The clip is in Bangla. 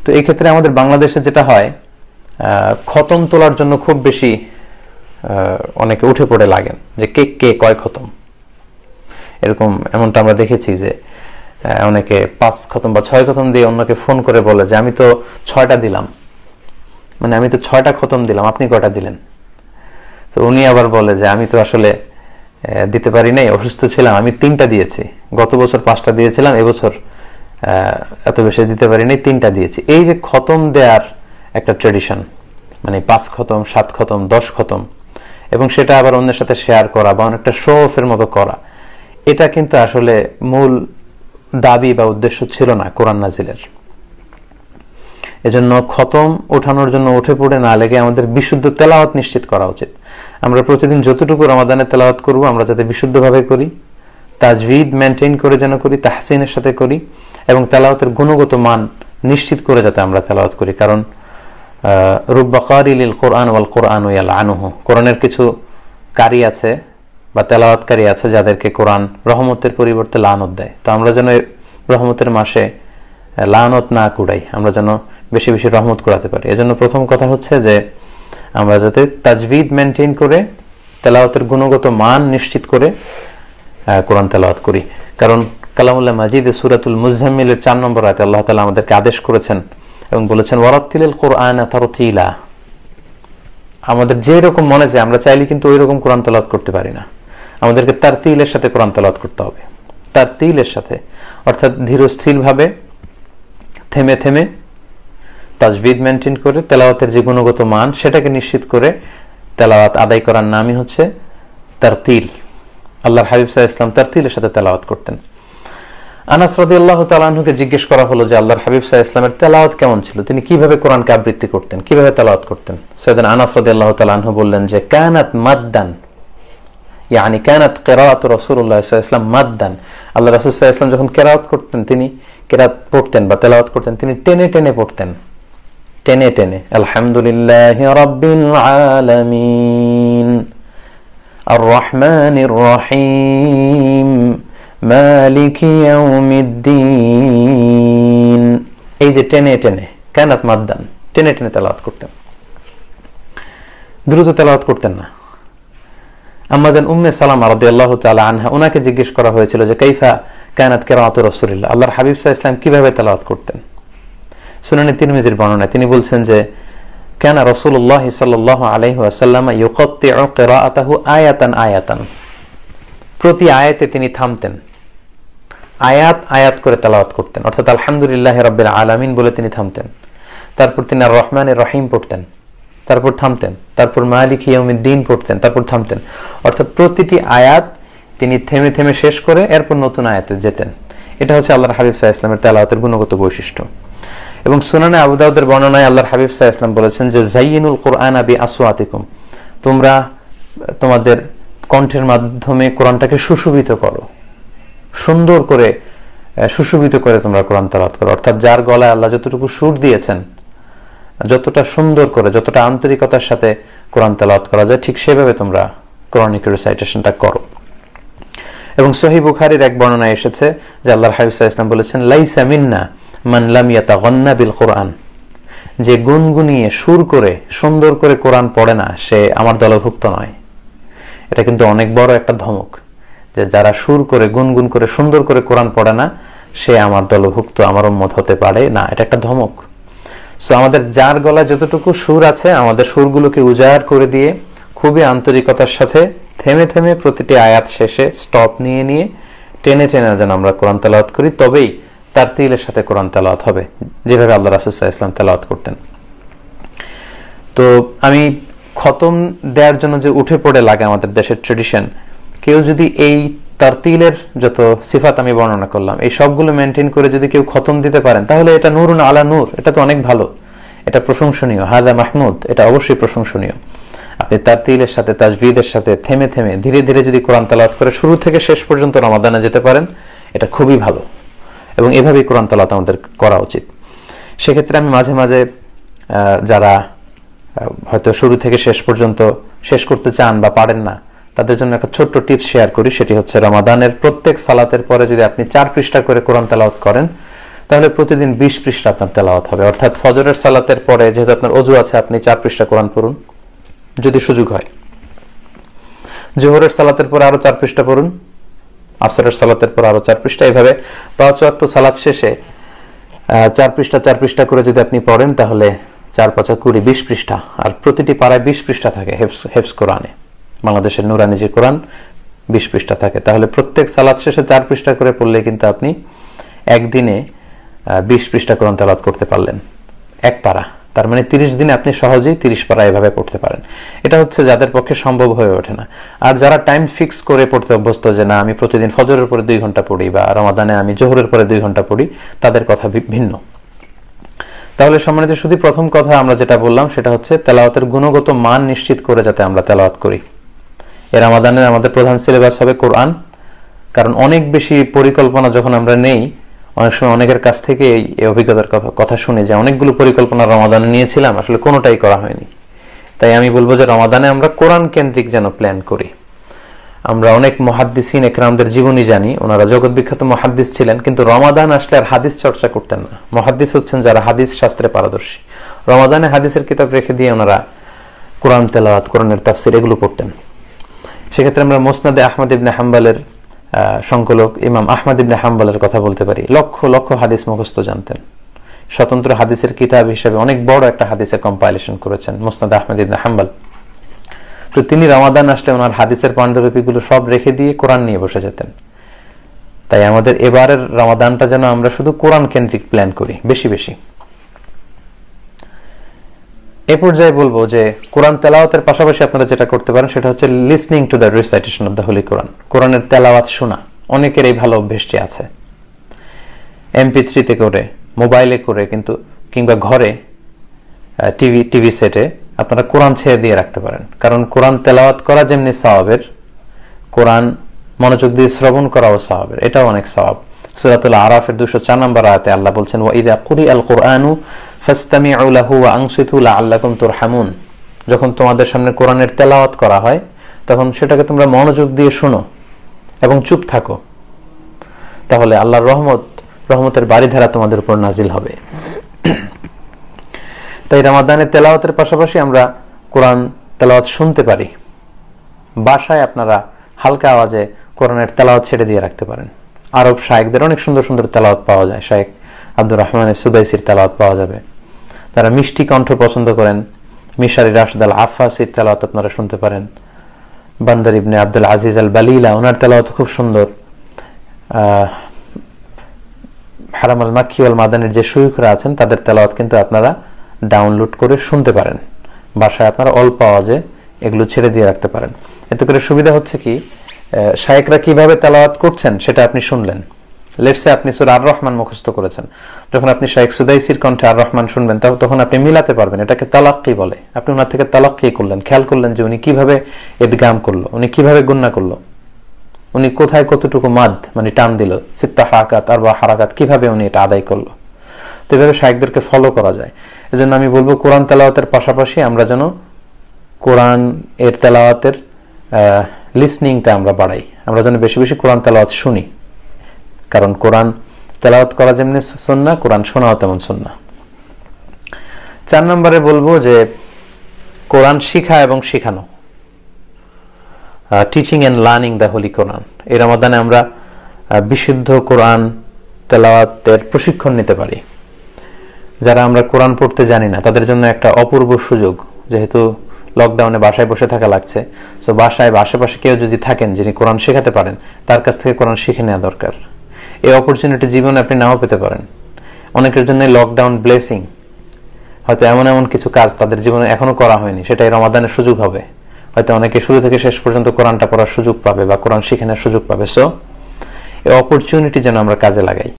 তো এই ক্ষেত্রে আমাদের বাংলাদেশে যেটা হয়, খতম তোলার জন্য খুব বেশি অনেকে উঠে পড়ে লাগেন যে কে কয় খতম, এমনটা আমরা দেখেছি যে অনেকে 5 খতম বা 6 খতম দিয়ে অন্যকে ফোন করে বলে যে আমি তো 6টা দিলাম, মানে আমি তো 6টা খতম দিলাম, আপনি কয়টা দিলেন? তো উনি আবার বলে যে আমি তো আসলে দিতে পারি নাই, অসুস্থ ছিলাম, আমি 3টা দিয়েছি, গত বছর 5টা দিয়েছিলাম, এবছর এত বেশি দিতে পারি নাই, 3টা দিয়েছি। এই যে খতম দেওয়ার একটা ট্রেডিশন, মানে 5 খতম, 7 খতম, 10 খতম, এবং সেটা আবার অন্যের সাথে শেয়ার করা বা অনেকটা শো অফের মতো করা, এটা কিন্তু আসলে মূল দাবি বা উদ্দেশ্য ছিল না কোরআন নাজিলের। এজন্য খতম ওঠানোর জন্য উঠে পড়ে না লেগে আমাদের বিশুদ্ধ তেলাওয়াত নিশ্চিত করা উচিত। আমরা প্রতিদিন যতটুকু রমাদানে তেলাওয়াত করব আমরা যাতে বিশুদ্ধভাবে করি, তাজভিদ মেনটেন করে যেন করি, তাহসিনের সাথে করি, এবং তেলাওয়াতের গুণগত মান নিশ্চিত করে যাতে আমরা তেলাওয়াত করি। কারণ রুব্বা কারিলিল কোরআন ওয়াল কোরআন ইয়ালআনুহু, কোরআনের কিছু কারি আছে বা তেলাওয়াতকারী আছে যাদেরকে কোরআন রহমতের পরিবর্তে লানত দেয়। তো আমরা যেন রহমতের মাসে লানত না কুড়াই, আমরা যেন বেশি বেশি রহমত কুড়াতে পারি। এজন্য প্রথম কথা হচ্ছে যে আমরা যাতে তাজভিদ মেনটেন করে তেলাওয়াতের গুণগত মান নিশ্চিত করে কোরআন তেলাওয়াত করি। কারণ কালামুল্লাহ মাজিদে সূরাতুল মুজাম্মিলের 4 নম্বর আয়াতে আল্লাহ তাআলা আমাদেরকে আদেশ করেছেন এবং বলেছেন ওয়ারাত্তিলিল কুরআনা তারতিলা। আমাদের যে রকম মনে চায় আমরা চাইলে কিন্তু ওই রকম কোরআন তেলাওয়াত করতে পারি না, আমাদেরকে তারতিলের সাথে কোরআন তেলাওয়াত করতে হবে। তারতিলের সাথে অর্থাৎ ধীর স্থির ভাবে, থেমে থেমে, তাজভিদ মেনটেন করে তেলাওয়াতের যে গুণগত মান সেটাকে নিশ্চিত করে তেলাওয়াত আদায় করার নামই হচ্ছে তারতিল। আল্লাহর হাবিব সাল্লাল্লাহু আলাইহি ওয়াসাল্লাম তারতিলের সাথে তেলাওয়াত করতেন। আনাস রাদিয়াল্লাহু তাআলা আনহুকে জিজ্ঞেস করা হলো যে আল্লাহর হাবিব সাল্লাল্লাহু আলাইহি ওয়াসাল্লামের তেলাওয়াত কেমন ছিল, তিনি কিভাবে কোরআনকে আবৃত্তি করতেন, কিভাবে তেলাওয়াত করতেন? সাইয়েদনা আনাস রাদিয়াল্লাহু তাআলা আনহু বললেন যে কানাত মাদ্দান, ইয়ানি কানাত কিরাআতু রাসূলুল্লাহ সাল্লাল্লাহু আলাইহি ওয়াসাল্লাম মাদ্দান। আল্লাহ রাসূল সাল্লাল্লাহু আলাইহি ওয়াসাল্লাম যখন কিরাআত করতেন, তিনি কিরাআত পড়তেন বা তেলাওয়াত করতেন, তিনি টেনে টেনে পড়তেন, টেনে টেনে। আলহামদুলিল্লাহি রাব্বিল আলামিন আর রহমানির রহিম মালিকি ইয়াউমিদ্দিন, এই যে টেনে টেনে, কানাত মাদ্দান, টেনে টেনে তেলাওয়াত করতেন, দ্রুত তেলাওয়াত করতেন না। আম্মাজান উম্মে সালামা রাদিয়াল্লাহু তাআলা আনহা, ওনাকে জিজ্ঞেস করা হয়েছিল যে কাইফা কানাত কিরাআতু রাসূলিল্লাহ, আল্লাহর হাবিব সাল্লাল্লাহু আলাইহি ওয়াসাল্লাম কিভাবে তেলাওয়াত করতেন? সুনানে তিরমিজির বর্ণনায় তিনি বলছেন যে কানা রাসূলুল্লাহ সাল্লাল্লাহু আলাইহি ওয়াসাল্লাম ইউকাত্তিউ কিরাআতাহু আয়াতান আয়াতান, প্রতি আয়াতে তিনি থামতেন, আয়াত আয়াত করে তেলাওয়াত করতেন। অর্থাৎ আলহামদুলিল্লাহি রাব্বিল আলামিন বলে তিনি থামতেন, তারপর তিনি আর রহমানির রহিম পড়তেন, তারপর থামতেন, তারপর মালিকি ইয়াউমিদ্দিন পড়তেন, তারপর থামতেন। অর্থাৎ প্রতিটি আয়াত তিনি থেমে থেমে শেষ করে এরপর নতুন আয়াতে যেতেন। এটা হচ্ছে আল্লাহর হাবিব সাল্লাল্লাহু আলাইহি ওয়াসাল্লামের তেলাওয়াতের গুণগত বৈশিষ্ট্য। এবং সুনানে আবু দাউদের বর্ণনায় আল্লাহর হাবিব সাল্লাল্লাহু আলাইহি ওয়াসাল্লাম বলেছেন যে যায়িনুল কুরআনা বিআসওয়াতিকুম, তোমরা তোমাদের কণ্ঠের মাধ্যমে কোরআনটাকে সুশোভিত করো, সুন্দর করে সুশোভিত করে তোমরা কোরআন তেলাওয়াত করো। অর্থাৎ যার গলায় আল্লাহ যতটুকু সুর দিয়েছেন, যতটা সুন্দর করে, যতটা আন্তরিকতার সাথে কোরআন তেলাওয়াত করা যায়, ঠিক সেভাবে তোমরা কোরআনিক রিসাইটেশনটা করো। এবং সহিহ বুখারীর এক বর্ণনায় এসেছে যে আল্লাহর হাবিব সাল্লাল্লাহু আলাইহি ওয়াসাল্লাম বলেছেন লাইসা মিন্না মান লাম ইয়াতাগান্না বিল কুরআন, যে গুনগুনিয়ে সুর করে সুন্দর করে কোরআন পড়ে না সে আমার দলভুক্ত নয়। এটা কিন্তু অনেক বড় একটা ধমক, যে যারা সুর করে গুনগুন করে সুন্দর করে কোরআন পড়ে না সে আমার দলভুক্ত, আমার উম্মত হতে পারে না। এটা একটা ধমক। সো আমাদের যার গলায় যতটুকু সুর আছে, আমাদের সুরগুলোকে উজাড় করে দিয়ে খুবই আন্তরিকতার সাথে থেমে থেমে প্রতিটি আয়াত শেষে স্টপ নিয়ে নিয়ে টেনে টেনে যেন আমরা কোরআন তেলাওয়াত করি, তবেই তারতিলের সাথে কোরআন তেলাওয়াত হবে, যেভাবে আল্লাহ রাসূল সাল্লাল্লাহু আলাইহি ওয়াসাল্লাম তেলাওয়াত করতেন। তো আমি খতম দেওয়ার জন্য যে উঠে পড়ে লাগে আমাদের দেশের ট্রেডিশন, কেউ যদি এই তারতিলের যত সিফাত আমি বর্ণনা করলাম এই সবগুলো মেনটেন করে যদি কেউ খতম দিতে পারেন, তাহলে এটা নূরুন আলা নূর, এটা তো অনেক ভালো, এটা প্রশংসনীয়, হাদা মাহমুদ, এটা অবশ্যই প্রশংসনীয়। আপনি তারতিলের সাথে তাজভিদের সাথে থেমে থেমে ধীরে ধীরে যদি কোরআন তেলাওয়াত করে শুরু থেকে শেষ পর্যন্ত রমাদানে যেতে পারেন, এটা খুবই ভালো, এবং এভাবেই কোরআন তেলাওয়াত আমাদের করা উচিত। সেক্ষেত্রে আমি মাঝে মাঝে যারা হয়তো শুরু থেকে শেষ পর্যন্ত শেষ করতে চান বা পারেন না, তাদের জন্য একটা ছোট্ট টিপস শেয়ার করি। সেটি হচ্ছে রমাদানের প্রত্যেক সালাতের পরে যদি আপনি 4 পৃষ্ঠা করে কোরআন তেলাওয়াত করেন, তাহলে প্রতিদিন 20 পৃষ্ঠা আপনার তেলাওয়াত হবে। অর্থাৎ ফজরের সালাতের পরে যেহেতু আপনার ওযু আছে, আপনি 4 পৃষ্ঠা কোরআন পড়ুন যদি সুযোগ হয়। জোহরের সালাতের পরে আরো 4 পৃষ্ঠা পড়ুন, আসরের সালাতের পর আরো 4 পৃষ্ঠা, এইভাবে 5 ওয়াক্ত সালাত শেষে 4 পৃষ্ঠা করে যদি আপনি পড়েন তাহলে 4 5 20 20 পৃষ্ঠা। আর প্রতিটি পাড়ায় 20 পৃষ্ঠা থাকে হেফজ কোরআনে। বাংলাদেশের নুরানি যে কোরআন 20 পৃষ্ঠা থাকে, তাহলে প্রত্যেক সালাত শেষে 4 পৃষ্ঠা করে পড়লে কিন্তু আপনি একদিনে 20 পৃষ্ঠা কোরআন তেলাওয়াত করতে পারলেন এক পারা। তার মানে 30 দিনে আপনি সহজেই 30 পারা এভাবে পড়তে পারেন। এটা হচ্ছে যাদের পক্ষে সম্ভব হয়ে ওঠে না। আর যারা টাইম ফিক্স করে পড়তে অভ্যস্ত, যে না আমি প্রতিদিন ফজরের পরে 2 ঘন্টা পড়ি বা রমাদানে আমি জোহরের পরে 2 ঘন্টা পড়ি, তাদের কথা ভিন্ন। তাহলে সম্মানিত শুধু প্রথম কথা আমরা যেটা বললাম সেটা হচ্ছে তেলাওয়াতের গুণগত মান নিশ্চিত করে যাতে আমরা তেলাওয়াত করি। এর রমাদানের আমাদের প্রধান সিলেবাস হবে কোরআন, কারণ অনেক বেশি পরিকল্পনা যখন আমরা নেই, অনেক সময় অনেকের কাছ থেকে এই অভিজ্ঞতার কথা শুনে যে অনেকগুলো পরিকল্পনা রমাদানে নিয়েছিলাম, আসলে কোনোটাই করা হয়নি। তাই আমি বলবো যে রমাদানে আমরা কোরআন কেন্দ্রিক যেন প্ল্যান করি। আমরা অনেক মুহাদ্দিসিন একরামদের জীবনী জানি, ওনারা জগৎ বিখ্যাত মুহাদ্দিস ছিলেন, কিন্তু রমাদান আসলে আর হাদিস চর্চা করতেন না। মুহাদ্দিস হচ্ছেন যারা হাদিস শাস্ত্রে পারদর্শী। রমাদানে হাদিসের কিতাব রেখে দিয়ে ওনারা কোরআন তেলাওয়াত, কোরআনের তাফসির এগুলো পড়তেন। সেক্ষেত্রে আমরা মুসনাদে আহমদ ইবনে হাম্বলের সংকলক ইমাম আহমদ ইবনে হাম্বলের কথা বলতে পারি। লক্ষ লক্ষ হাদিস মুখস্থ জানতেন। স্বতন্ত্র হাদিসের কিতাব হিসেবে অনেক বড় একটা হাদিসের কম্পাইলেশন করেছেন মুসনাদ আহমদ ইবনে হাম্বল। তো তিনি রমাদান আসলে ওনার হাদিসের পাণ্ডুলিপিগুলো সব রেখে দিয়ে কোরআন নিয়ে বসে যেতেন। তাই আমাদের এবারের রমাদানটা যেন আমরা শুধু কোরআন কেন্দ্রিক প্ল্যান করি বেশি বেশি। এ পর্যায়ে বলবো যে কোরআন তেলাওয়াতের পাশাপাশি আপনারা যেটা করতে পারেন সেটা হচ্ছে listening to the recitation of the holy Quran. কোরআনের তেলাওয়াত শোনা অনেকের এই ভালো অভ্যেসটি আছে। MP3 করে, মোবাইলে করে, কিন্তু কিংবা ঘরে টিভি সেটে আপনারা কোরআন ছেড়ে দিয়ে রাখতে পারেন। কারণ কোরআন তেলাওয়াত করা যেমনি সওয়াবের, কোরআন মনোযোগ দিয়ে শ্রবণ করাও সওয়াবের, এটাও অনেক সওয়াব। সূরাতুল আরাফের 204 নম্বর আয়াতে আল্লাহ বলছেন, ওয়া ইযা কুরিআল কুরআনু ফাসতামিউ লাহু ওয়া আনসিতু লাআল্লাকুম তুরহামুন। যখন তোমাদের সামনে কোরআনের তেলাওয়াত করা হয় তখন সেটাকে তোমরা মনোযোগ দিয়ে শোনো এবং চুপ থাকো, তাহলে আল্লাহর রহমতের বাড়িধারা তোমাদের উপর নাজিল হবে। তাই রমাদানের তেলাওয়াতের পাশাপাশি আমরা কোরআন তেলাওয়াত শুনতে পারি। বাসায় আপনারা হালকা আওয়াজে কোরআনের তেলাওয়াত ছেড়ে দিয়ে রাখতে পারেন। আরব শায়েখদের অনেক সুন্দর সুন্দর তেলাওয়াত পাওয়া যায়। শায়েখ আব্দুর রহমান সুদাইসির তেলাওয়াত পাওয়া যাবে। তারা মিষ্টি কণ্ঠ পছন্দ করেন, মিশারি রাশদ আল আফাসির তেলাওয়াত আপনারা শুনতে পারেন। বান্দার ইবনে আব্দুল আজিজ আল বালিলা, ওনার তেলাওয়াত খুব সুন্দর। হারাম আল মাক্কি ওয়াল মাদানির যে শুয়ুখরা আছেন তাদের তেলাওয়াত কিন্তু আপনারা ডাউনলোড করে শুনতে পারেন। বাসায় আপনারা অল্প আওয়াজে এগুলো ছেড়ে দিয়ে রাখতে পারেন। এতে করে সুবিধা হচ্ছে কি, শায়েখরা কিভাবে তেলাওয়াত করছেন সেটা আপনি শুনলেন। লেটসে আপনি সূরা আর রহমান মুখস্থ করেছেন, যখন আপনি শায়েখ সুদাইসির কণ্ঠে আর রহমান শুনবেন তখন আপনি মিলাতে পারবেন। এটাকে তালাক্কি বলে। আপনি ওনার থেকে তালাক্কি করলেন, খেয়াল করলেন যে উনি কিভাবে ইদগাম করলো, উনি কিভাবে গুন্না করলো, উনি কোথায় কতটুকু মাদ মানে টান দিল, সিত্তা হারাকাত আর বা হারাকাত কিভাবে উনি এটা আদায় করলো। তো এভাবে শায়েখদেরকে ফলো করা যায়। এজন্য আমি বলবো কোরআন তেলাওয়াতের পাশাপাশি আমরা যেন কোরআন এর তেলাওয়াতের লিসনিংটা আমরা বাড়াই। আমরা যেন বেশি বেশি কোরআন তেলাওয়াত শুনি, কারণ কোরআন তেলাওয়াত করা যেমনি সুন্নাহ, কোরআন শোনাও তেমন সুন্নাহ। 4 নম্বরে বলবো যে কোরআন শিখা এবং শেখানো, teaching and learning the holy Quran. এই রমাদানে আমরা বিশুদ্ধ কোরআন তেলাওয়াতের প্রশিক্ষণ নিতে পারি। যারা আমরা কোরআন পড়তে জানি না তাদের জন্য একটা অপূর্ব সুযোগ, যেহেতু লকডাউনে বাসায় বসে থাকা লাগছে, সো বাসায় বা আশেপাশে কেউ যদি থাকেন যিনি কোরআন শেখাতে পারেন তার কাছ থেকে কোরআন শিখে নেওয়া দরকার। এই অপরচুনিটি জীবনে আপনি নাও পেতে পারেন। অনেকের জন্য লকডাউন ব্লেসিং, হয়তো এমন এমন কিছু কাজ তাদের জীবনে এখনো করা হয়নি, সেটাই রমাদানের সুযোগ হবে। হয়তো অনেকে শুরু থেকে শেষ পর্যন্ত কোরআনটা পড়ার সুযোগ পাবে বা কোরআন শিখে নেওয়ার সুযোগ পাবে। সো এই অপরচুনিটি যেন আমরা কাজে লাগাই।